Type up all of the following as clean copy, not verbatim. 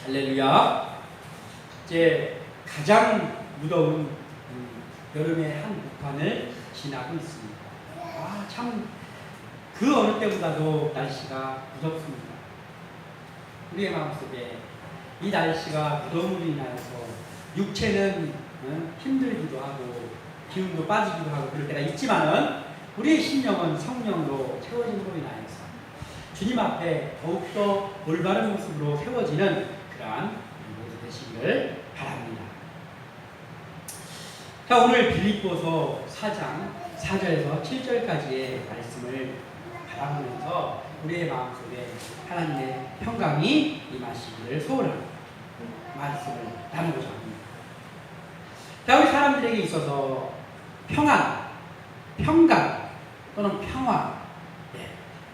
할렐루야. 이제 가장 무더운 여름의 한복판을 지나고 있습니다. 참 그 어느 때보다도 날씨가 무덥습니다. 우리의 마음속에 이 날씨가 무더움으로 인하여서 육체는 힘들기도 하고 기운도 빠지기도 하고 그럴 때가 있지만은 우리의 심령은 성령으로 채워짐으로 인하여서 주님 앞에 더욱더 올바른 모습으로 세워지는 그러한 모두 되시기를 바랍니다. 자, 오늘 빌립보서 4장 4절에서 7절까지의 말씀을 바라보면서 우리의 마음속에 하나님의 평강이 임하시기를 소원하는 말씀을 나누고자 합니다. 자, 우리 사람들에게 있어서 평안, 평강 또는 평화,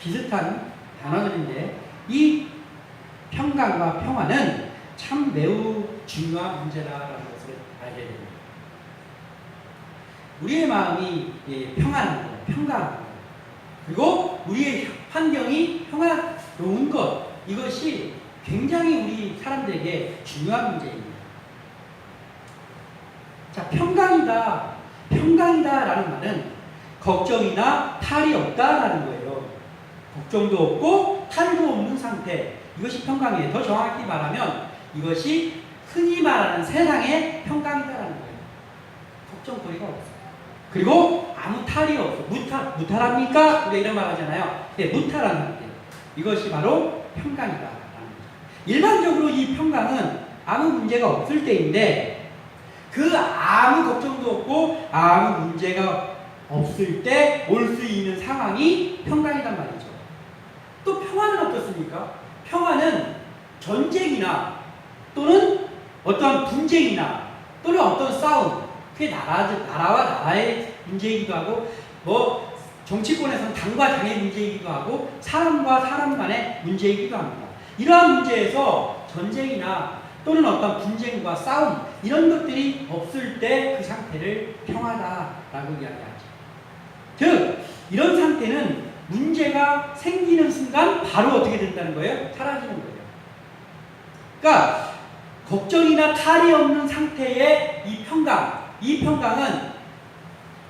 비슷한 단어들인데 이 평강과 평화는 참 매우 중요한 문제다라는 것을 알게 됩니다. 우리의 마음이 평안한 것, 평강한 것, 그리고 우리의 환경이 평화로운 것, 이것이 굉장히 우리 사람들에게 중요한 문제입니다. 자, 평강이다라는 말은 걱정이나 탈이 없다라는 거예요. 걱정도 없고 탈도 없는 상태, 이것이 평강이에요. 더 정확히 말하면 이것이 흔히 말하는 세상의 평강이다라는 거예요. 걱정거리가 없어요. 그리고 아무 탈이 없어. 무탈합니까? 우리가 이런 말 하잖아요. 무탈한 상태. 이것이 바로 평강이다. 일반적으로 이 평강은 아무 문제가 없을 때인데 그 아무 걱정도 없고 아무 문제가 없을 때 올 수 있는 상황이 평강이란 말이죠. 또 평화는 어떻습니까? 평화는 전쟁이나 또는 어떤 분쟁이나 또는 어떤 싸움, 그게 나라와 나라의 문제이기도 하고 정치권에서는 당과 당의 문제이기도 하고 사람과 사람 간의 문제이기도 합니다. 이러한 문제에서 전쟁이나 또는 어떤 분쟁과 싸움 이런 것들이 없을 때 그 상태를 평화다라고 이야기하죠. 즉 이런 상태는 문제가 생기는 순간 바로 어떻게 된다는 거예요? 사라지는 거예요. 그러니까 걱정이나 탈이 없는 상태의 이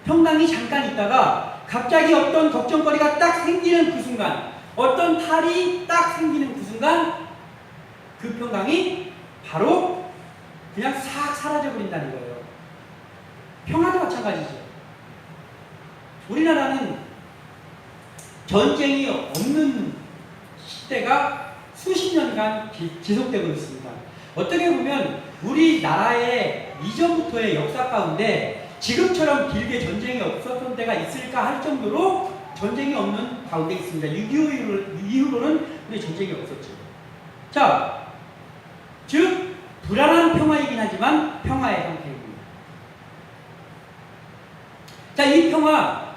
평강이 잠깐 있다가 갑자기 어떤 걱정거리가 딱 생기는 그 순간, 어떤 탈이 딱 생기는 그 순간 그 평강이 바로 그냥 싹 사라져버린다는 거예요. 평화도 마찬가지죠. 우리나라는 전쟁이 없는 시대가 수십 년간 지속되고 있습니다. 어떻게 보면 우리나라의 이전부터의 역사 가운데 지금처럼 길게 전쟁이 없었던 때가 있을까 할 정도로 전쟁이 없는 가운데 있습니다. 6.25 이후로는 우리 전쟁이 없었죠. 자, 즉 불안한 평화이긴 하지만 평화의 상태입니다. 자, 이 평화,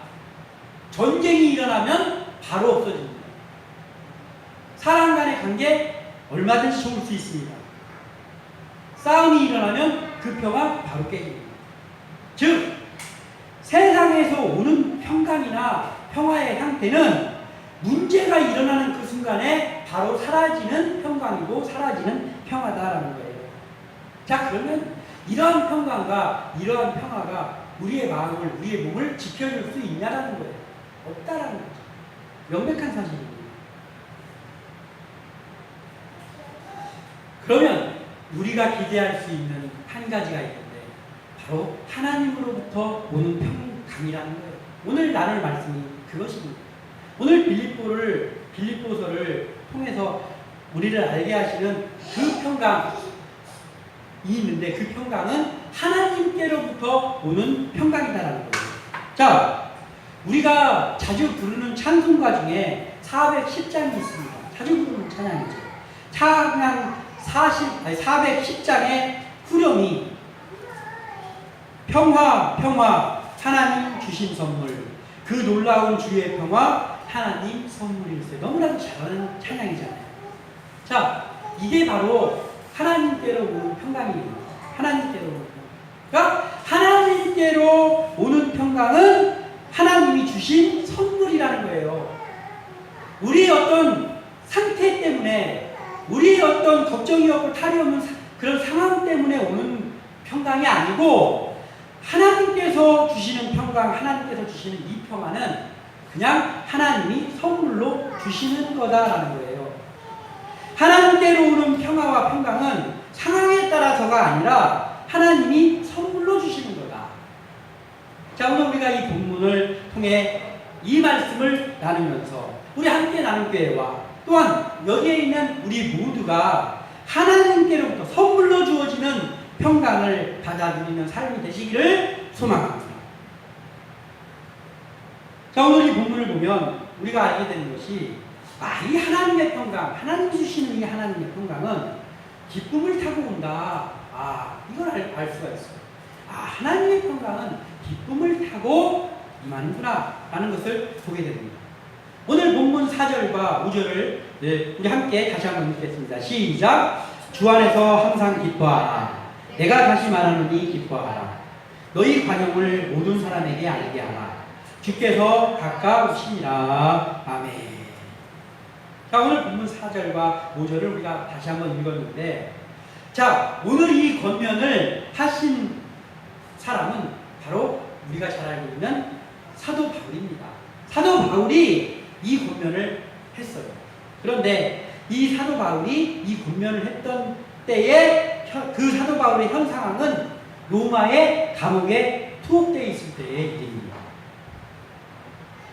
전쟁이 일어나면 바로 없어집니다. 사람 간의 관계 얼마든지 좋을 수 있습니다. 싸움이 일어나면 그 평화 바로 깨집니다. 즉 세상에서 오는 평강이나 평화의 상태는 문제가 일어나는 그 순간에 바로 사라지는 평강이고 사라지는 평화다라는 거예요. 자, 그러면 이러한 평강과 이러한 평화가 우리의 마음을, 우리의 몸을 지켜줄 수 있냐라는 거예요. 없다라는 거죠. 명백한 사실입니다. 그러면 우리가 기대할 수 있는 한 가지가 있는데 바로 하나님으로부터 오는 평강이라는 거예요. 오늘 나눌 말씀이 그것입니다. 오늘 빌립보서를 통해서 우리를 알게 하시는 그 평강이 있는데 그 평강은 하나님께로부터 오는 평강이다라는 거예요. 자, 우리가 자주 부르는 찬송가 중에 410장이 있습니다. 자주 부르는 찬양이죠. 찬양 410장의 후렴이 평화 하나님 주신 선물, 그 놀라운 주의 평화 하나님 선물일세. 너무나도 잘하는 찬양이잖아요. 자, 이게 바로 하나님께로 오는 평강입니다. 하나님께로 오는 평강. 그러니까 하나님께로 오는 평강은 하나님이 주신 선물이라는 거예요. 우리의 어떤 상태 때문에 우리의 어떤 걱정이 없고 탈이 없는 그런 상황 때문에 오는 평강이 아니고 하나님께서 주시는 평강, 하나님께서 주시는 이 평안은 그냥 하나님이 선물로 주시는 거다라는 거예요. 하나님께로 오는 평화와 평강은 상황에 따라서가 아니라 하나님이 선물로 주시는 거다. 자, 오늘 우리가 이 본문을 통해 이 말씀을 나누면서 우리 함께 나눈 교회와 또한 여기에 있는 우리 모두가 하나님께로부터 선물로 주어지는 평강을 받아들이는 삶이 되시기를 소망합니다. 자, 오늘 이 본문을 보면 우리가 알게 되는 것이 이 하나님의 평강, 하나님 주시는 이 하나님의 평강은 기쁨을 타고 온다. 이걸 알 수가 있어요. 하나님의 평강은 기쁨을 타고 임하는구나 라는 것을 보게 됩니다. 오늘 본문 4절과 5절을 우리 함께 다시 한번 읽겠습니다. 시작! 주 안에서 항상 기뻐하라. 내가 다시 말하노니 기뻐하라. 너희 관용을 모든 사람에게 알게 하라. 주께서 가까우시니라. 아멘. 자, 오늘 본문 4절과 5절을 우리가 다시 한번 읽었는데, 자, 오늘 이 권면을 하신 사람은 바로 우리가 잘 알고 있는 사도 바울입니다. 사도 바울이 이 권면을 했어요. 그런데 이 사도 바울이 이 권면을 했던 때에 그 사도 바울의 현 상황은 로마의 감옥에 투옥되어 있을 때의 일입니다.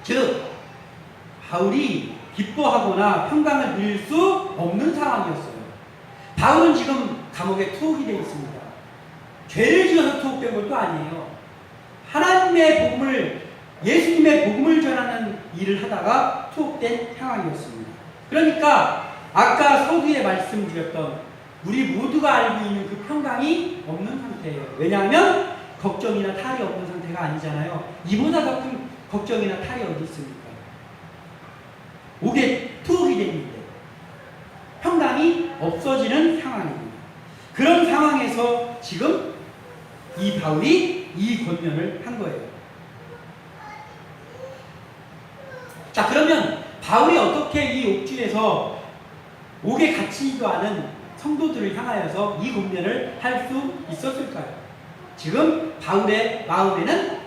즉, 바울이 기뻐하거나 평강을 누릴 수 없는 상황이었어요. 바울은 지금 감옥에 투옥이 되어 있습니다. 죄를 지어서 투옥된 것도 아니에요. 하나님의 복음을, 예수님의 복음을 전하는 일을 하다가 투옥된 상황이었습니다. 그러니까 아까 서두에 말씀드렸던 우리 모두가 알고 있는 그 평강이 없는 상태예요. 왜냐하면 걱정이나 탈이 없는 상태가 아니잖아요. 이보다 더 큰 걱정이나 탈이 어디 있습니까? 목에 투옥이 됐는데 평강이 없어지는 상황입니다. 그런 상황에서 지금 이 바울이 이 권면을 한 거예요. 자, 그러면 바울이 어떻게 이 옥중에서 옥에 갇히지도 않은 성도들을 향하여서 이 권면을 할 수 있었을까요? 지금 바울의 마음에는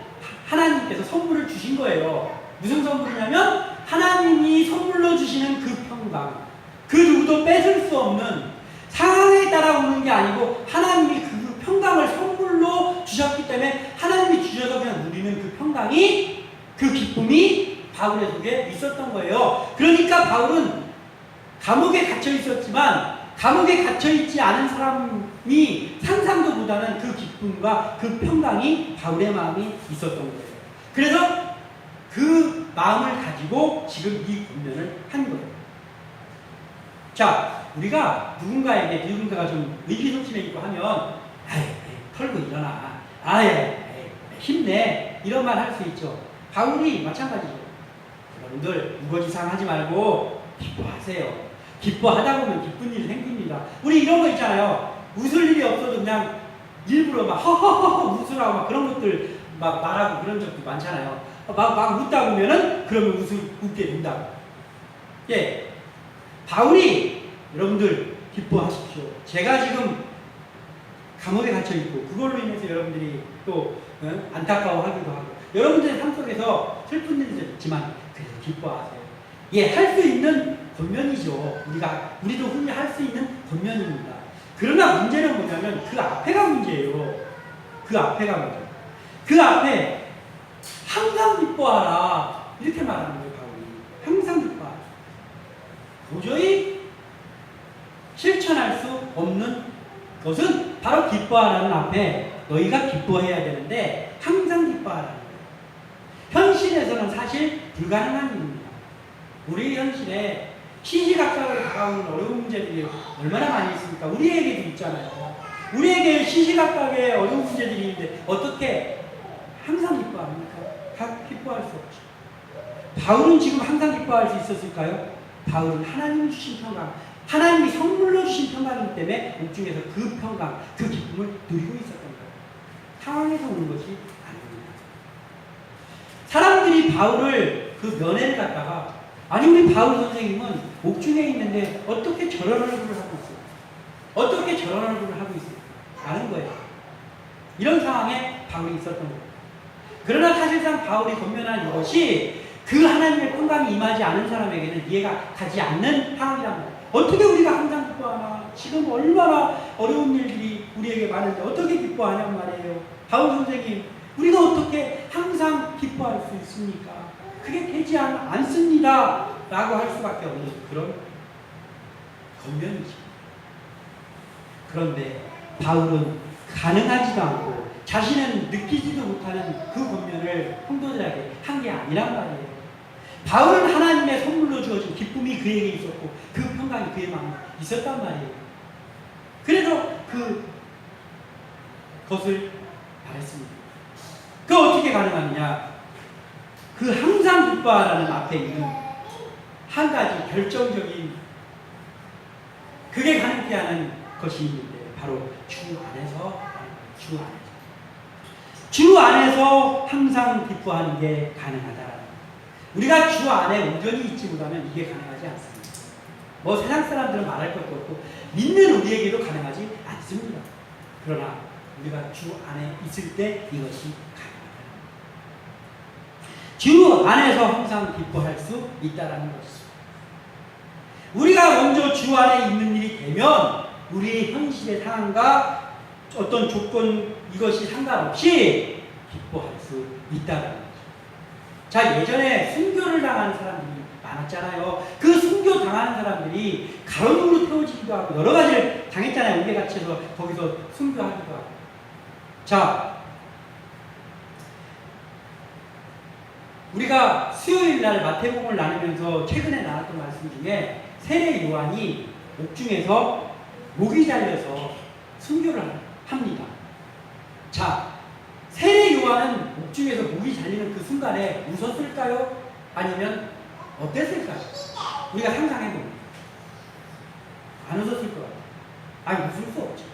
하나님께서 선물을 주신 거예요. 무슨 선물이냐면 하나님이 선물로 주시는 그 평강, 그 누구도 뺏을 수 없는, 상황에 따라 오는 게 아니고 하나님이 그 평강을 선물로 주셨기 때문에 하나님이 주셔서 그냥 누리는 그 평강이, 그 기쁨이 바울의 속에 있었던 거예요. 그러니까 바울은 감옥에 갇혀 있었지만 감옥에 갇혀 있지 않은 사람이 상상도 못하는 그 기쁨과 그 평강이 바울의 마음이 있었던 거예요. 그래서 그 마음을 가지고 지금 이 권면을 한 거예요. 자, 우리가 누군가가 좀 의기소침해지고 하면 털고 일어나, 힘내, 이런 말 할 수 있죠. 바울이 마찬가지죠. 여러분들 우거지상 하지 말고 기뻐하세요. 기뻐하다 보면 기쁜 일이 생깁니다. 우리 이런 거 있잖아요. 웃을 일이 없어도 그냥 일부러 막 허허허 웃으라고 막 그런 것들 막 말하고 그런 적도 많잖아요. 막 웃다 보면은 그러면 웃게 된다고. 예, 바울이 여러분들 기뻐하십시오. 제가 지금 감옥에 갇혀 있고 그걸로 인해서 여러분들이 또 안타까워하기도 하고 여러분들의 삶 속에서 슬픈 일도 있지만 그래도 기뻐하세요. 예, 할 수 있는 권면이죠. 우리도 흔히 할 수 있는 권면입니다. 그러나 문제는 뭐냐면 그 앞에가 문제예요. 그 앞에가 문제. 그 앞에 항상 기뻐하라 이렇게 말하는 거예요. 바울이 항상 기뻐하라. 도저히 실천할 수 없는 것은 바로 기뻐하라는 앞에 너희가 기뻐해야 되는데 항상 기뻐하라는 거예요. 현실에서는 사실 불가능한 일입니다. 우리 현실에 시시각각으로 다가오는 어려운 문제들이 얼마나 많이 있습니까? 우리에게도 있잖아요. 우리에게 시시각각의 어려운 문제들이 있는데 어떻게 항상 기뻐합니까? 기뻐할 수 없죠. 바울은 지금 항상 기뻐할 수 있었을까요? 바울은 하나님이 주신 평강, 하나님이 선물로 주신 평강이기 때문에 옥중에서 그 평강, 그 기쁨을 누리고 있었던 거예요. 상황에서 오는 것이 아닙니다. 사람들이 바울을 그 면회를 갖다가 아니 우리 바울 선생님은 옥중에 있는데 어떻게 저런 얼굴을 하고 있어요? 어떻게 저런 얼굴을 하고 있어요? 라는 거예요. 이런 상황에 바울이 있었던 거예요. 그러나 사실상 바울이 권면한 이것이 그 하나님의 평강이 임하지 않은 사람에게는 이해가 가지 않는 상황이란 말이에요. 어떻게 우리가 항상 기뻐하나? 지금 얼마나 어려운 일들이 우리에게 많은데 어떻게 기뻐하냔 말이에요. 바울 선생님, 우리가 어떻게 항상 기뻐할 수 있습니까? 그게 되지 않습니다. 라고 할 수밖에 없는 그런 권면이죠. 그런데 바울은 가능하지도 않고 자신은 느끼지도 못하는 그 권면을 성도들에게 한 게 아니란 말이에요. 바울은 하나님의 선물로 주어진 기쁨이 그에게 있었고 그 평강이 그의 마음에 있었단 말이에요. 그래서 그것을 말했습니다. 그 어떻게 가능하느냐? 그 항상 기뻐하라는 앞에 있는 한 가지 결정적인 그게 가능케 하는 것이 있는데 바로 주 안에서 항상 기뻐하는 게 가능하다라는 거예요. 우리가 주 안에 온전히 있지 못하면 이게 가능하지 않습니다. 뭐 세상 사람들은 말할 것도 없고 믿는 우리에게도 가능하지 않습니다. 그러나 우리가 주 안에 있을 때 이것이 가능하다. 주 안에서 항상 기뻐할 수 있다라는 것이죠. 우리가 먼저 주 안에 있는 일이 되면 우리의 현실의 상황과 어떤 조건 이것이 상관없이 기뻐할 수 있다는 거죠. 자, 예전에 순교를 당하는 사람들이 많았잖아요. 그 순교 당하는 사람들이 가로등으로 태워지기도 하고 여러 가지를 당했잖아요. 옥에갇혀서 거기서 순교하기도 하고. 자, 우리가 수요일 날 마태복음을 나누면서 최근에 나왔던 말씀 중에 세례 요한이 옥중에서 목이 잘려서 순교를 합니다. 자, 세례 요한은 옥중에서 목이 잘리는 그 순간에 웃었을까요? 아니면 어땠을까요? 우리가 상상해봅니다. 안 웃었을 것 같아요. 아니, 웃을 수 없죠.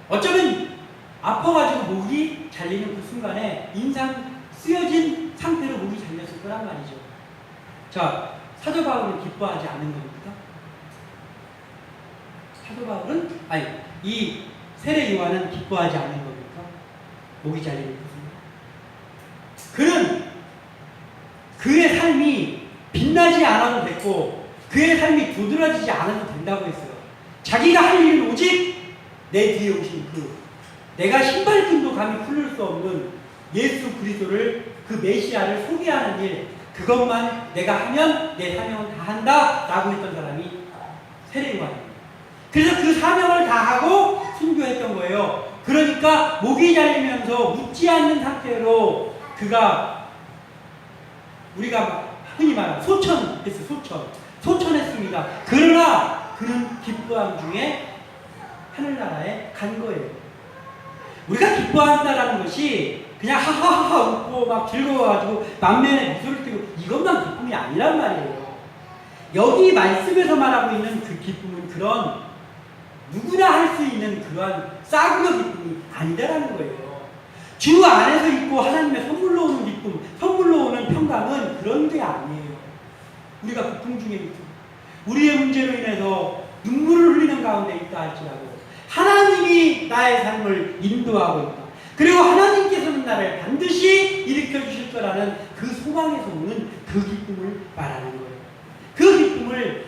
어쩌면 아파가지고 목이 잘리는 그 순간에 인상 쓰여진 상태로 목이 잘렸을 거란 말이죠. 자, 사도 바울은 기뻐하지 않는 겁니까? 사도 바울은, 아니, 이 세례 요한은 기뻐하지 않는 겁니까? 목이 잘리는 그 순간. 그는 그의 삶이 빛나지 않아도 됐고, 그의 삶이 두드러지지 않아도 된다고 했어요. 자기가 할 일은 오직 내 뒤에 오신 내가 신발끈도 감히 풀릴 수 없는 예수 그리스도를 그 메시아를 소개하는 일, 그것만 내가 하면 내 사명은 다 한다 라고 했던 사람이 세례 요한입니다. 그래서 그 사명을 다 하고 순교했던 거예요. 그러니까 목이 잘리면서 웃지 않는 상태로 우리가 흔히 말하는 소천했습니다. 그러나 그는 기뻐함 중에 하늘나라에 간 거예요. 우리가 기뻐한다라는 것이 그냥 하하하하 웃고 막 즐거워가지고 만면에 미소를 띠고 이것만 기쁨이 아니란 말이에요. 여기 말씀에서 말하고 있는 그 기쁨은 그런 누구나 할 수 있는 그러한 싸구려 기쁨이 아니다라는 거예요. 주 안에서 있고 하나님의 선물로 오는 기쁨, 선물로 오는 평강은 그런 게 아니에요. 우리가 고통 중에 있고 우리의 문제로 인해서 눈물을 흘리는 가운데 있다 할지라도 하나님이 나의 삶을 인도하고 있다. 그리고 하나님께서는 나를 반드시 일으켜 주실 거라는 그 소망에서 오는 그 기쁨을 말하는 거예요. 그 기쁨을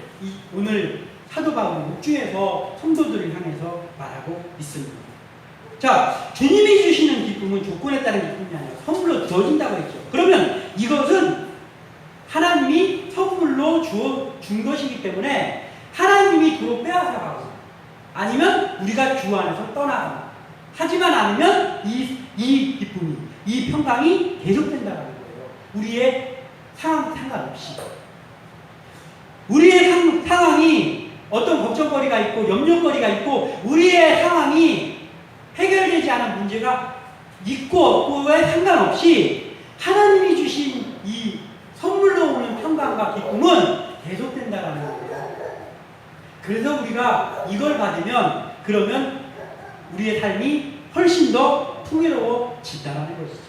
오늘 사도 바울은 옥중에서 성도들을 향해서 말하고 있습니다. 자, 주님이 주시는 기쁨은 조건에 따른 기쁨이 아니라 선물로 주어진다고 했죠. 그러면 이것은 하나님이 선물로 준 것이기 때문에 하나님이 도로 빼앗아가고 아니면 우리가 주 안에서 떠나가고 하지만 않으면 이 기쁨이, 이 평강이 계속된다는 거예요. 우리의 상관없이. 우리의 상황이 어떤 걱정거리가 있고 염려거리가 있고 우리의 상황이 해결되지 않은 문제가 있고 없고에 상관없이 하나님이 주신 이 선물로 오는 평강과 기쁨은 계속된다는 거예요. 그래서 우리가 이걸 받으면 그러면 우리의 삶이 훨씬 더 풍요로워진다는 것이죠.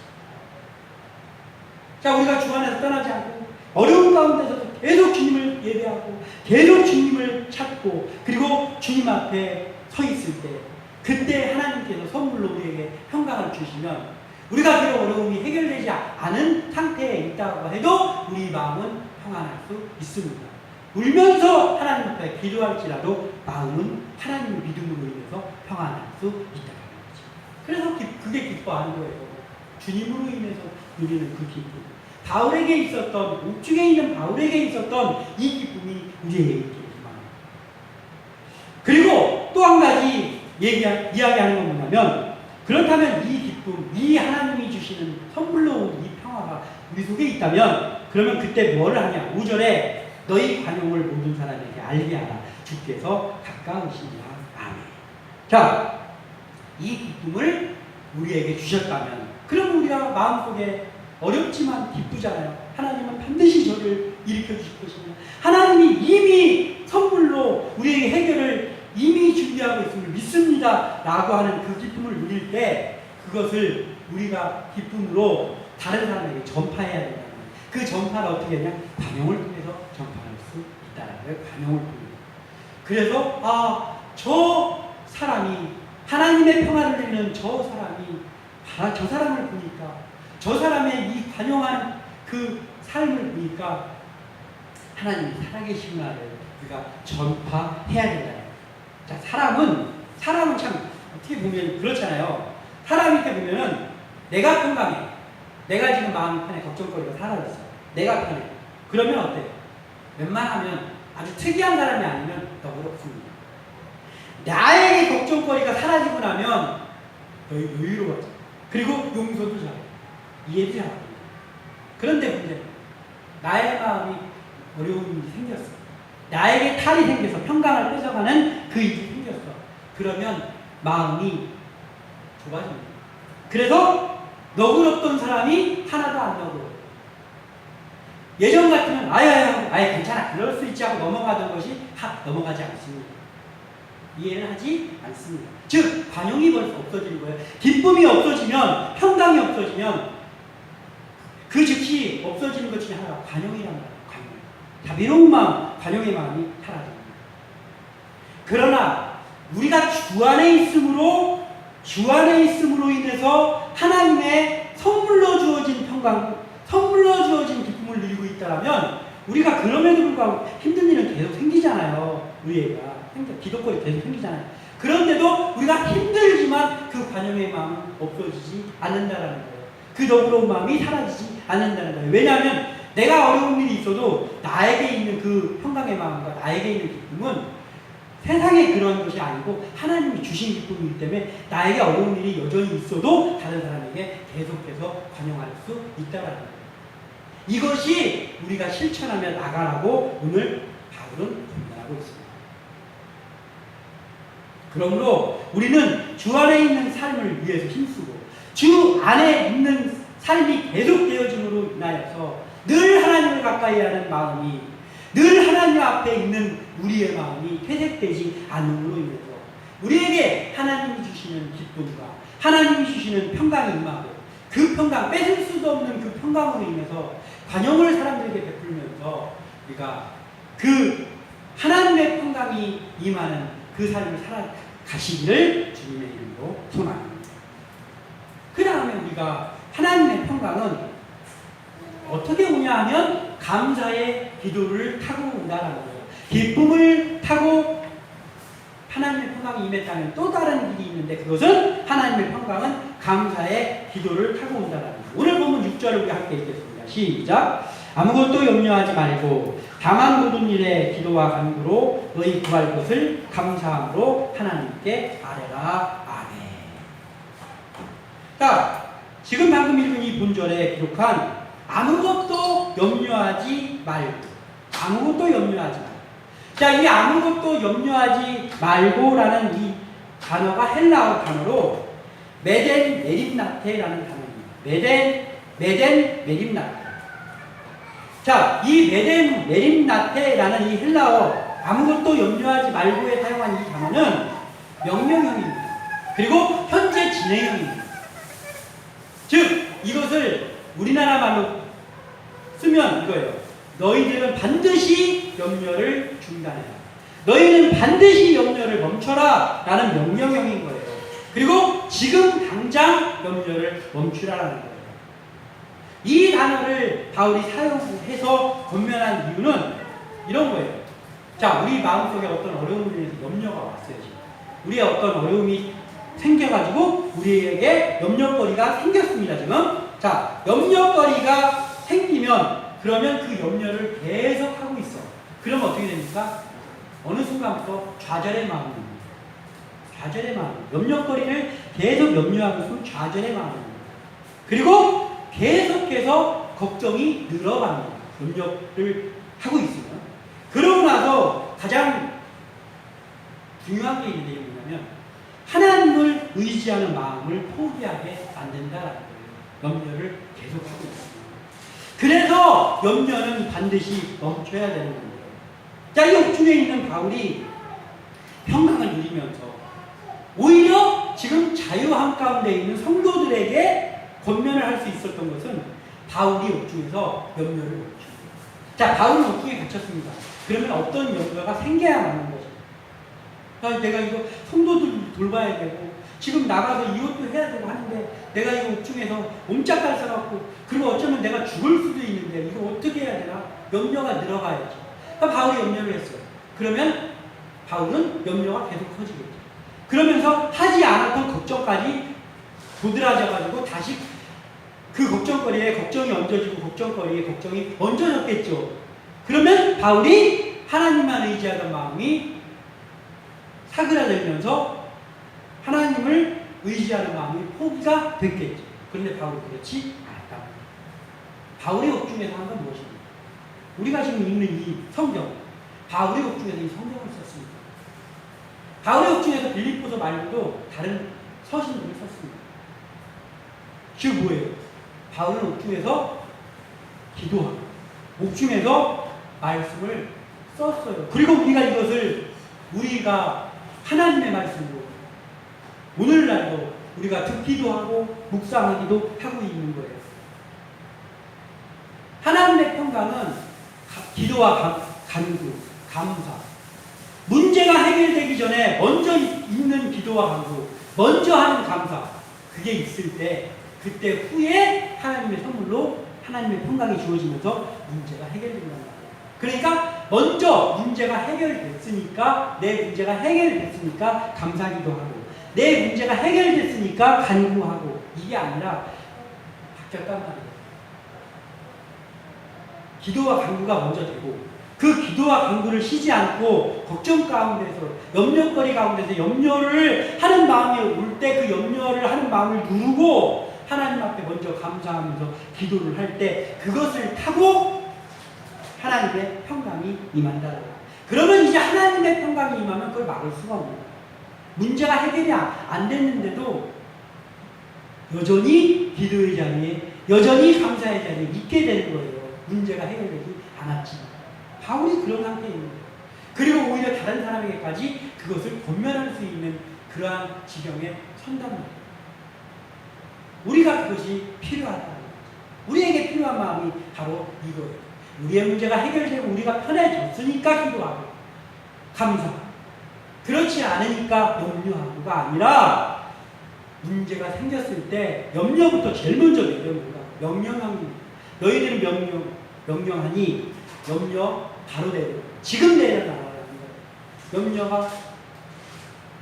자, 우리가 주 안에서 떠나지 않고 어려운 가운데서도 계속 주님을 예배하고 계속 주님을 찾고 그리고 주님 앞에 서 있을 때 그때 하나님께서 선물로 우리에게 평강을 주시면 우리가 그 어려움이 해결되지 않은 상태에 있다고 해도 우리 마음은 평안할 수 있습니다. 울면서 하나님 앞에 기도할지라도 마음은 하나님의 믿음으로 인해서 평안할 수 있다는 거죠. 그래서 그게 기뻐하는 거예요. 주님으로 인해서 누리는 그 기쁨. 바울에게 있었던, 옥중에 있는 바울에게 있었던 이 기쁨이 우리에게 있기만. 그리고 또 한 가지 이야기하는 건 뭐냐면, 그렇다면 이 기쁨, 이 하나님이 주시는 선물로 온 이 평화가 우리 속에 있다면, 그러면 그때 뭐를 하냐? 5절에 너희 관용을 모든 사람에게 알게 하라. 주께서 가까우시니라. 아멘. 자, 이 기쁨을 우리에게 주셨다면, 그럼 우리가 마음속에 어렵지만 기쁘잖아요. 하나님은 반드시 저를 일으켜 주실 것입니다. 하나님이 이미 선물로 우리에게 해결을 이미 준비하고 있음을 믿습니다. 라고 하는 그 기쁨을 누릴 때 그것을 우리가 기쁨으로 다른 사람에게 전파해야 된다는 거예요. 그 전파를 어떻게 하냐? 관용을 통해서 전파할 수 있다는 거예요. 관용을 통해서. 그래서 저 사람이 하나님의 평화를 누리는 저 사람이 저 사람을 보니까 저 사람의 이 관용한 그 삶을 보니까 하나님이 살아계시구나를 우리가 전파해야 된다. 자, 사람은 참 어떻게 보면 그렇잖아요. 사람이 이렇게 보면은 내가 평강해. 내가 지금 마음이 편해. 걱정거리가 사라졌어. 내가 편해. 그러면 어때? 웬만하면 아주 특이한 사람이 아니면 너그럽습니다. 나에게 걱정거리가 사라지고 나면 여유로워져. 그리고 용서도 잘해. 이해도 잘합니다. 그런데 문제는 나의 마음이 어려움이 생겼어. 나에게 탈이 생겨서 평강을 뺏어가는 그 일이 생겼어. 그러면 마음이 좁아집니다. 그래서 너그럽던 사람이 하나도 안 너그러워. 예전 같으면 아예 괜찮아. 그럴 수 있지 하고 넘어가던 것이 넘어가지 않습니다. 이해를 하지 않습니다. 즉 관용이 벌써 없어지는 거예요. 기쁨이 없어지면, 평강이 없어지면 그 즉시 없어지는 것 중에 하나가 관용이란 말이에요. 관용. 자비로운 마음, 관용의 마음이 사라집니다. 그러나 우리가 주 안에 있음으로 인해서 하나님의 선물로 주어진 평강, 선물로 주어진 기쁨을 누리고 있다면 우리가 그럼에도 불구하고 힘든 일은 계속 생기잖아요. 우리가 기도거리 계속 생기잖아요. 그런데도 우리가 힘들지만 그 관용의 마음은 없어지지 않는다는 거예요. 그 너그러운 마음이 사라지지 않는다는 거예요. 왜냐하면 내가 어려운 일이 있어도 나에게 있는 그 평강의 마음과 나에게 있는 기쁨은 세상에 그런 것이 아니고 하나님이 주신 기쁨이기 때문에 나에게 어려운 일이 여전히 있어도 다른 사람에게 계속해서 관용할 수 있다는 거예요. 이것이 우리가 실천하며 나가라고 오늘 바울은 권면하고 있습니다. 그러므로 우리는 주 안에 있는 삶을 위해서 힘쓰고 주 안에 있는 삶이 계속되어짐으로 인하여서 늘 하나님을 가까이 하는 마음이, 늘 하나님 앞에 있는 우리의 마음이 퇴색되지 않음으로 인해서 우리에게 하나님이 주시는 기쁨과 하나님이 주시는 평강이 임하고 그 평강, 뺏을 수도 없는 그 평강으로 인해서 관용을 사람들에게 베풀면서 우리가 그 하나님의 평강이 임하는 그 삶을 살아가시기를 주님의 이름으로 소망합니다. 그 다음에 우리가 하나님의 평강은 어떻게 오냐 하면 감사의 기도를 타고 온다라는 거예요. 기쁨을 타고 하나님의 평강이 임했다면 또 다른 길이 있는데 그것은 하나님의 평강은 감사의 기도를 타고 온다라는 거예요. 오늘 보면 6절을 우리 함께 읽겠습니다. 시작. 아무것도 염려하지 말고 다만 모든 일에 기도와 간구로 너희 구할 것을 감사함으로 하나님께 아뢰라. 아멘. 자, 지금 방금 읽은 이 본절에 기록한 아무것도 염려하지 말고, 아무것도 염려하지 말고. 자, 이 아무것도 염려하지 말고라는 이 단어가 헬라어 단어로 메덴 메림나테라는 단어입니다. 메덴 메림나테. 자, 이 메덴 메림나테라는 이 헬라어 아무것도 염려하지 말고에 사용한 이 단어는 명령형입니다. 그리고 현재 진행형입니다. 즉 이것을 우리나라 말로 쓰면 이거예요. 너희들은 반드시 염려를 중단해라. 너희는 반드시 염려를 멈춰라 라는 명령형인 거예요. 그리고 지금 당장 염려를 멈추라는 거예요. 이 단어를 바울이 사용해서 권면한 이유는 이런 거예요. 자, 우리 마음속에 어떤 어려움을 인해서 염려가 왔어요. 지금. 우리의 어떤 어려움이 생겨가지고 우리에게 염려거리가 생겼습니다. 지금. 자, 염려거리가 생기면 그러면 그 염려를 계속 하고 있어. 그러면 어떻게 됩니까? 어느 순간부터 좌절의 마음입니다. 좌절의 마음. 염려거리를 계속 염려하고 있으면 좌절의 마음입니다. 그리고 계속해서 걱정이 늘어갑니다. 염려를 하고 있으면. 그러고 나서 가장 중요한 게 있는데 뭐냐면 하나님을 의지하는 마음을 포기하게 만든다라는 거예요. 염려를 계속하고 있습니다. 그래서 염려는 반드시 멈춰야 되는 겁니다. 자, 이 옥중에 있는 바울이 평강을 누리면서 오히려 지금 자유함 가운데 있는 성도들에게 권면을 할 수 있었던 것은 바울이 옥중에서 염려를 멈추고. 자, 바울은 옥중에 갇혔습니다. 그러면 어떤 염려가 생겨야 하는 거죠. 내가 이거 성도들 돌봐야 되고 지금 나가서 이것도 해야 되고 하는데 내가 이거 옥중에서 옴짝달 써갖고 그리고 어쩌면 내가 죽을 수도 있는데 이거 어떻게 해야 되나? 염려가 늘어가야지. 그러니까 바울이 염려를 했어요. 그러면 바울은 염려가 계속 커지겠죠. 그러면서 하지 않았던 걱정까지 도드라져가지고 다시 그 걱정거리에 걱정이 얹어지고 걱정거리에 걱정이 얹어졌겠죠. 그러면 바울이 하나님만 의지하던 마음이 사그라들면서 하나님을 의지하는 마음이 포기가 됐겠죠. 그런데 바울이 그렇지 않았다. 바울의 옥중에서 한 건 무엇입니까? 우리가 지금 읽는 이 성경, 바울의 옥중에서 이 성경을 썼습니다. 바울의 옥중에서 빌립보서 말고도 다른 서신들을 썼습니다. 즉 뭐예요? 바울은 옥중에서 기도하고 옥중에서 말씀을 썼어요. 그리고 우리가 이것을 우리가 하나님의 말씀으로 오늘날도 우리가 듣기도 하고 묵상하기도 하고 있는 거예요. 하나님의 평강은 기도와 간구, 감사. 문제가 해결되기 전에 먼저 있는 기도와 간구, 먼저 하는 감사. 그게 있을 때 그때 후에 하나님의 선물로 하나님의 평강이 주어지면서 문제가 해결된다는 거예요. 그러니까 먼저 문제가 해결됐으니까 내 문제가 해결됐으니까 감사기도 하고 내 문제가 해결됐으니까 간구하고 이게 아니라 바뀌었단 말이에요. 기도와 간구가 먼저 되고 그 기도와 간구를 쉬지 않고 걱정 가운데서 염려거리 가운데서 염려를 하는 마음이 올 때 그 염려를 하는 마음을 누르고 하나님 앞에 먼저 감사하면서 기도를 할 때 그것을 타고 하나님의 평강이 임한다. 그러면 이제 하나님의 평강이 임하면 그걸 막을 수가 없는 거예요. 문제가 해결이 안 됐는데도 여전히 기도의 자리에 여전히 감사의 자리에 있게 되는 거예요. 문제가 해결되지 않았지만. 바울이 그런 상태에 있는 거예요. 그리고 오히려 다른 사람에게까지 그것을 권면할 수 있는 그러한 지경에 선단 말이에요. 우리가 그것이 필요하다는 거죠. 우리에게 필요한 마음이 바로 이거예요. 우리의 문제가 해결되고 우리가 편해졌으니까 기도하고 감사하고 그렇지 않으니까 염려하고가 아니라 문제가 생겼을 때 염려부터 제일 먼저 내려옵니다. 명령합니다. 너희들은 명령하니 염려 바로 내려. 지금 내려놔라는 거예요.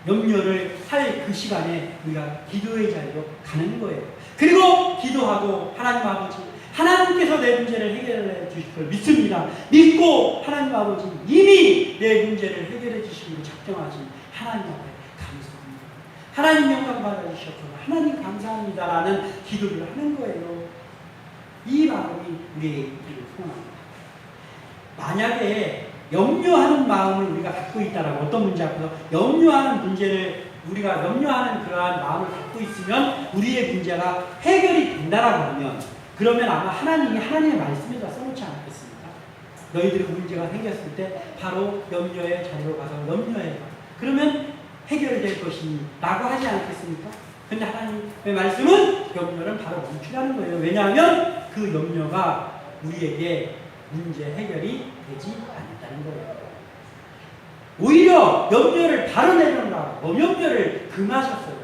염려를 할 그 시간에 우리가 기도의 자리로 가는 거예요. 그리고 기도하고 하나님 아버지, 하나님께서 내 문제를 해결해 주실 걸 믿습니다. 믿고 하나님 아버지 이미 내 문제를 해결해 주시기로 작정하신 하나님 앞에 감사합니다. 하나님 영광 받아주셨고 하나님 감사합니다라는 기도를 하는 거예요. 이 마음이 우리에게 있기를 소원합니다. 만약에 염려하는 마음을 우리가 갖고 있다라고 어떤 문제 앞에서 염려하는 문제를 우리가 염려하는 그러한 마음을 갖고 있으면 우리의 문제가 해결이 된다라고 하면 그러면 아마 하나님이 하나님의 말씀에다 써놓지 않겠습니까? 너희들이 문제가 생겼을 때 바로 염려의 자리로 가서 염려해라. 그러면 해결될 것이라고 하지 않겠습니까? 근데 하나님의 말씀은 염려는 바로 멈추라는 거예요. 왜냐하면 그 염려가 우리에게 문제 해결이 되지 않는다는 거예요. 오히려 염려를 바로 내려놓으라고 염려를 금하셨어요.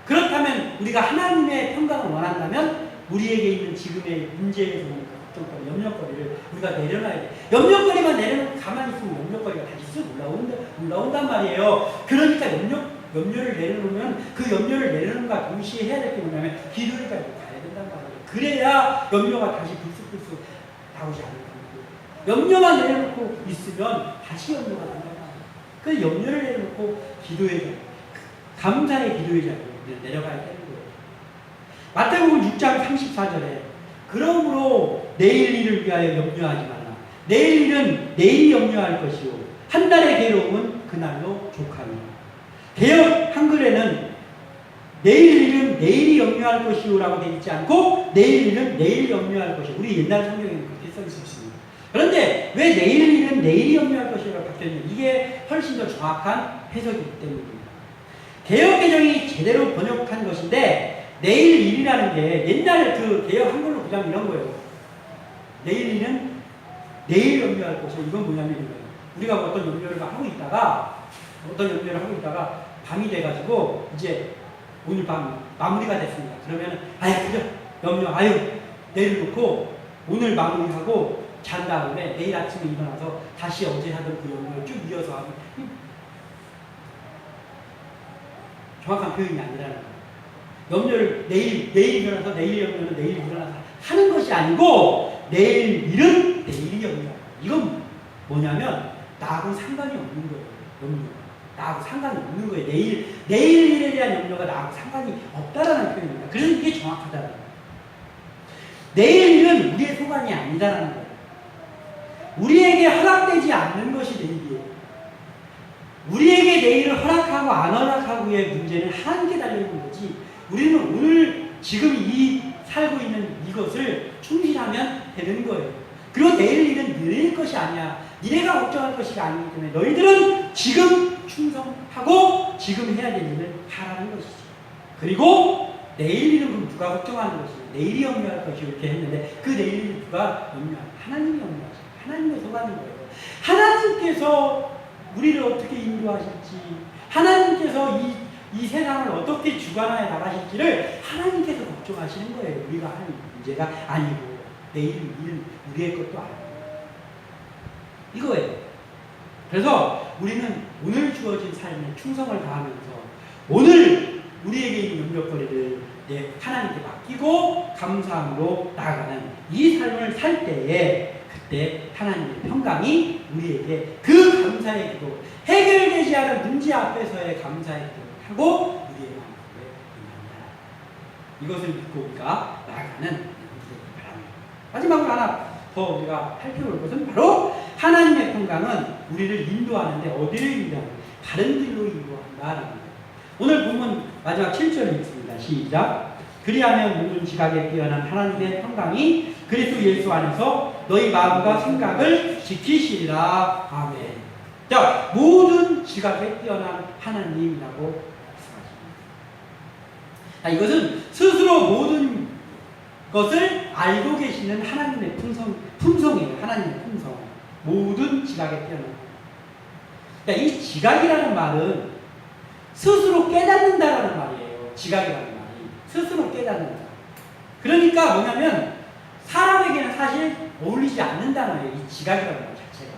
그렇다면 우리가 하나님의 평강을 원한다면 우리에게 있는 지금의 문제에서 오는 걱정거리, 염려거리를 우리가 내려놔야 돼. 염려거리만 내려놓고 가만히 있으면 염려거리가 다시 쓱 올라온단 말이에요. 그러니까 염려를 내려놓으면 그 염려를 내려놓는과 동시에 해야 될 게 뭐냐면 기도까지 가야 된단 말이에요. 그래야 염려가 다시 불쑥불쑥 나오지 않을 겁니다. 염려만 내려놓고 있으면 다시 염려가 된단 말이에요. 그 염려를 내려놓고 기도의 자리, 감사의 기도의 자리로 내려가야 되는 거예요. 마태복음 6장 34절에 그러므로 내일 일을 위하여 염려하지 말라. 내일 일은 내일이 염려할 것이요 한 달의 괴로움은 그날로 족하니라. 개역 한글에는 내일 일은 내일이 염려할 것이요 라고 되어 있지 않고 내일 일은 내일이 염려할 것이요. 우리 옛날 성경에는 그렇게 써 있었습니다. 그런데 왜 내일 일은 내일이 염려할 것이라고 바뀌었냐? 이게 훨씬 더 정확한 해석이기 때문입니다. 개역개정이 제대로 번역한 것인데 내일 일이라는 게 옛날 그 개역 한글로 그냥 이런 거예요. 내일 일은 내일 염려할 것이요. 이건 뭐냐면 이거예요. 우리가 어떤 염려를 하고 있다가 밤이 돼가지고 이제 오늘 밤 마무리가 됐습니다. 그러면 그죠 염려 내일 놓고 오늘 마무리하고 잔 다음에 내일 아침에 일어나서 다시 어제 하던 그 염려를 쭉 이어서 하고 정확한 표현이 아니라는 거예요. 염려를 내일 일어나서 내일 염려는 내일 일어나서 하는 것이 아니고 내일 일은 내일이 염려. 이건 뭐냐면 나하고 상관이 없는 거예요. 염려. 나하고 상관이 없는 거예요. 내일 일에 대한 염려가 나하고 상관이 없다라는 표현입니다. 그래서 이게 정확하다는 거예요. 내일 일은 우리의 소관이 아니다라는 거예요. 우리에게 허락되지 않는 것이 내일이에요. 우리에게 내일을 허락하고 안 허락하고의 문제는 하나님께 달려있는 거지. 우리는 오늘 지금 살고 있는 이것을 충실하면 되는 거예요. 그리고 내일 일은 너희의 것이 아니야. 니네가 걱정할 것이 아니기 때문에 너희들은 지금 충성하고 지금 해야 될 일을 하라는 것이지. 그리고 내일 일은 그럼 누가 걱정하는 것이지? 내일이 염려할 것이 이렇게 했는데 그 내일 일은 누가 염려하는? 하나님이 염려하시죠. 하나님의 소관인 거예요. 하나님께서 우리를 어떻게 인도하실지, 하나님께서 이 세상을 어떻게 주관하여 나가실지를 하나님께서 걱정하시는 거예요. 우리가 하는 문제가 아니고 내일 일 우리의 것도 아니고 이거예요. 그래서 우리는 오늘 주어진 삶에 충성을 다하면서 오늘 우리에게 있는 염려거리를 하나님께 맡기고 감사함으로 나아가는 이 삶을 살 때에 그때 하나님의 평강이 우리에게 그 감사의 기도, 해결되지 않은 문제 앞에서의 감사의 기도를 하고 우리의 마음속에 임한다. 이것을 믿고 우리가 나아가는 바랍니다. 마지막으로 하나 더 우리가 살펴볼 것은 바로 하나님의 평강은 우리를 인도하는데 어디를 인도하는가? 바른 길로 인도한다라는 거예요. 오늘 본문 마지막 7절을 읽습니다. 시작. 그리하면 모든 지각에 뛰어난 하나님의 평강이 그리스도 예수 안에서 너희 마음과 생각을 지키시리라. 아멘. 자, 모든 지각에 뛰어난 하나님이라고 말씀하십니다. 이것은 스스로 모든 것을 알고 계시는 하나님의 품성이에요. 하나님의 품성. 모든 지각에 뛰어난. 그러니까 이 지각이라는 말은 스스로 깨닫는다라는 말이에요. 지각이라는 말이. 스스로 깨닫는다. 그러니까 뭐냐면 사람에게는 사실 어울리지 않는 단어예요. 이 지각이라는 말 자체가.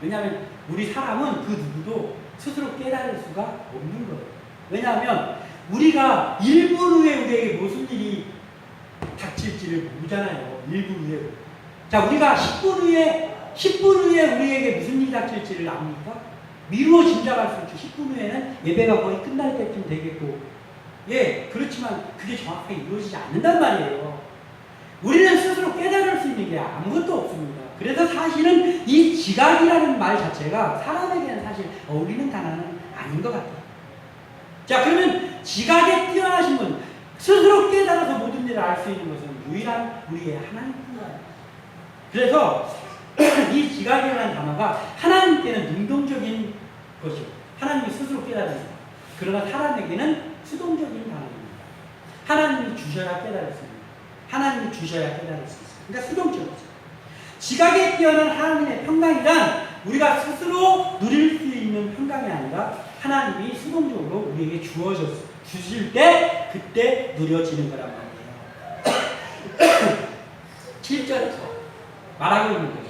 왜냐하면 우리 사람은 그 누구도 스스로 깨달을 수가 없는 거예요. 왜냐하면 우리가 1분 후에 우리에게 무슨 일이 닥칠지를 모르잖아요. 1분 후에. 자, 우리가 10분 후에 우리에게 무슨 일이 닥칠지를 압니까? 미루어 짐작할 수 있죠. 10분 후에는 예배가 거의 끝날 때쯤 되겠고. 그렇지만 그게 정확하게 이루어지지 않는단 말이에요. 우리는 스스로 깨달을 수 있는 게 아무것도 없습니다. 그래서 사실은 이 지각이라는 말 자체가 사람에게는 사실 어울리는 단어는 아닌 것 같아요. 자, 그러면 지각에 뛰어나신 분, 스스로 깨달아서 모든 일을 알 수 있는 것은 유일한 우리의 하나님뿐이에요. 그래서 이 지각이라는 단어가 하나님께는 능동적인 것이고 하나님이 스스로 깨달은 것. 그러나 사람에게는 수동적인 단어입니다. 하나님이 주셔야 깨달을 수 있습니다. 하나님이 주셔야 깨달을 수 있습니다. 그러니까 수동적이죠. 지각에 뛰어난 하나님의 평강이란 우리가 스스로 누릴 수 있는 평강이 아니라 하나님이 수동적으로 우리에게 주실 때 그때 누려지는 거란 말이에요. 7절에서 말하고 있는 것이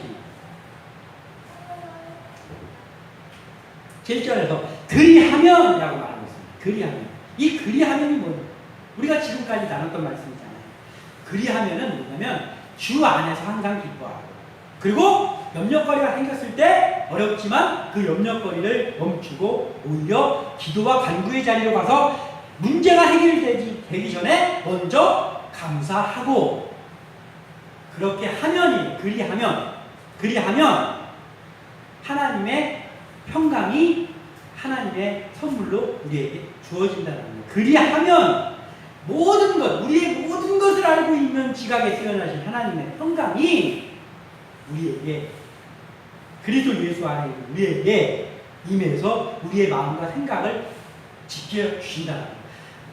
7절에서 그리하면이라고 말하고 있습니다. 그리하면. 이 그리하면이 뭐예요? 우리가 지금까지 나눴던 말씀이잖아요. 그리하면은 뭐냐면 주 안에서 항상 기뻐하고 그리고 염려거리가 생겼을 때 어렵지만 그 염려거리를 멈추고 오히려 기도와 간구의 자리로 가서 문제가 해결되기 전에 먼저 감사하고 그렇게 하면이 그리하면 하나님의 평강이 하나님의 선물로 우리에게 주어진다는 거예요. 그리하면 모든 것, 우리의 모든 것을 알고 있는 지각에 뛰어나신 하나님의 평강이 우리에게 그리스도 예수 안에 있는 우리에게 임해서 우리의 마음과 생각을 지켜주신다는 거예요.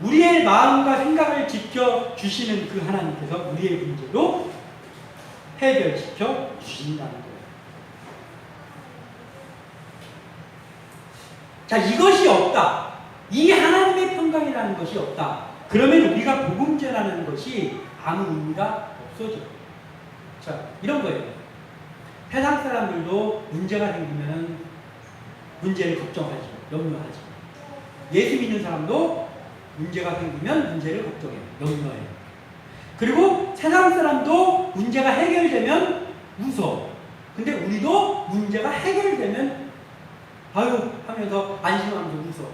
우리의 마음과 생각을 지켜주시는 그 하나님께서 우리의 문제도 해결시켜 주신다는 거예요. 자, 이것이 없다. 이 하나님의 평강이라는 것이 없다. 그러면 우리가 복음 전하는 것이 아무 의미가 없어져. 자, 이런 거예요. 세상 사람들도 문제가 생기면 문제를 걱정하지, 염려하지. 예수 믿는 사람도 문제가 생기면 문제를 걱정해요, 염려해요. 그리고 세상 사람도 문제가 해결되면 웃어. 근데 우리도 문제가 해결되면 아유 하면서 안심하면서 웃어.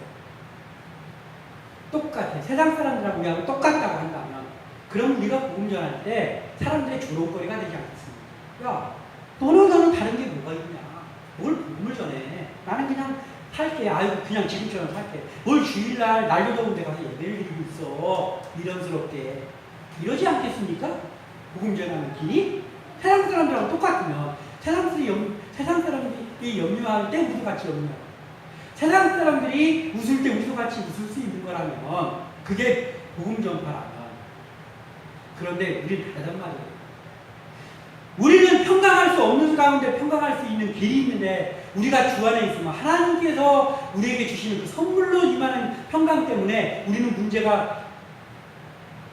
똑같아. 세상 사람들하고 우리하고 똑같다고 한다면 그럼 우리가 복음 전할 때 사람들의 조롱거리가 되지 않겠습니까? 야, 너는 다른 게 뭐가 있냐? 뭘 복음을 전해? 나는 그냥 살게. 아유 그냥 지금처럼 살게. 뭘 주일날 날도 더운데 가서 예배를 드리고 있어. 미련스럽게. 이러지 않겠습니까? 복음 전하는 길이 세상 사람들하고 똑같으면 세상 사람들이 염려할 때 우리도 같이 염려하고 세상 사람들이 웃을 때 우리도 같이 웃을 수 있는 거라면 그게 복음 전파라면 그런데 우리는 다르단 말이에요. 우리는 평강할 수 없는 가운데 평강할 수 있는 길이 있는데 우리가 주 안에 있으면 하나님께서 우리에게 주시는 그 선물로 임하는 평강 때문에 우리는 문제가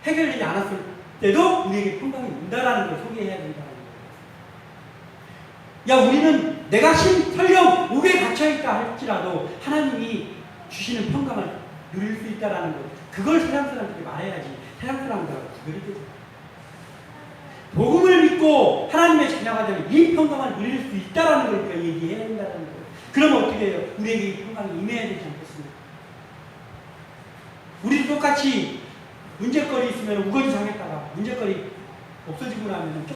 해결되지 않았을 때도 우리에게 평강이 온다라는 걸 소개해야 된다는 거예요. 야, 우리는 내가 설령 옥에 갇혀있다 할지라도 하나님이 주시는 평강을 누릴 수 있다라는 것. 그걸 세상 사람들에게 말해야지. 세상 사람들하고 구별이 되죠. 복음을 믿고 하나님의 자녀가 되면 이 평강을 누릴 수 있다라는 걸 우리가 얘기해야 된다는 거예요. 그러면 어떻게 해요? 우리에게 이 평강이 임해야 되지 않겠습니까? 우리도 똑같이 문제거리 있으면 우거지 상했다가 문제거리 없어지고 나면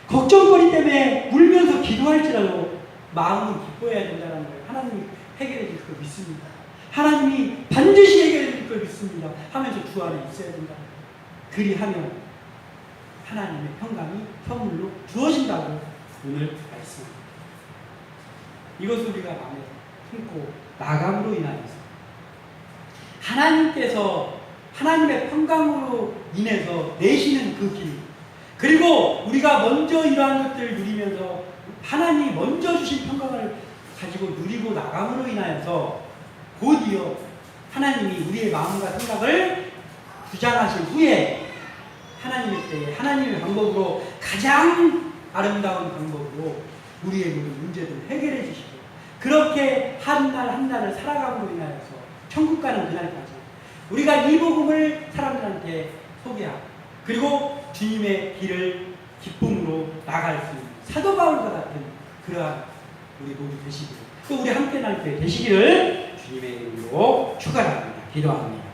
걱정거리 때문에 울면서 기도할지라도 마음은 기뻐해야 된다는 거예요. 하나님이 해결해 줄 걸 믿습니다. 하나님이 반드시 해결해 줄 걸 믿습니다. 하면서 주 안에 있어야 된다. 그리하면 하나님의 평강이 선물로 주어진다고 오늘 말씀합니다. 이것을 우리가 마음에 품고 나감으로 인하여서 하나님께서 하나님의 평강으로 인해서 내시는 그 길, 그리고 우리가 먼저 이러한 것들을 누리면서 하나님이 먼저 주신 평강을 가지고 누리고 나감으로 인하여서 곧이어 하나님이 우리의 마음과 생각을 주장하신 후에 하나님의 때에 하나님의 방법으로 가장 아름다운 방법으로 우리의 모든 문제들을 해결해 주시고 그렇게 한 날 한 날을 살아감으로 인하여서 천국 가는 그날까지 우리가 이 복음을 사람들한테 소개하고 그리고 주님의 길을 기쁨으로 나갈 수 있는 사도 바울과 같은 그러한 우리 모두 되시기를 또 우리 함께 날 때 되시기를 주님의 이름으로 축원합니다. 기도합니다.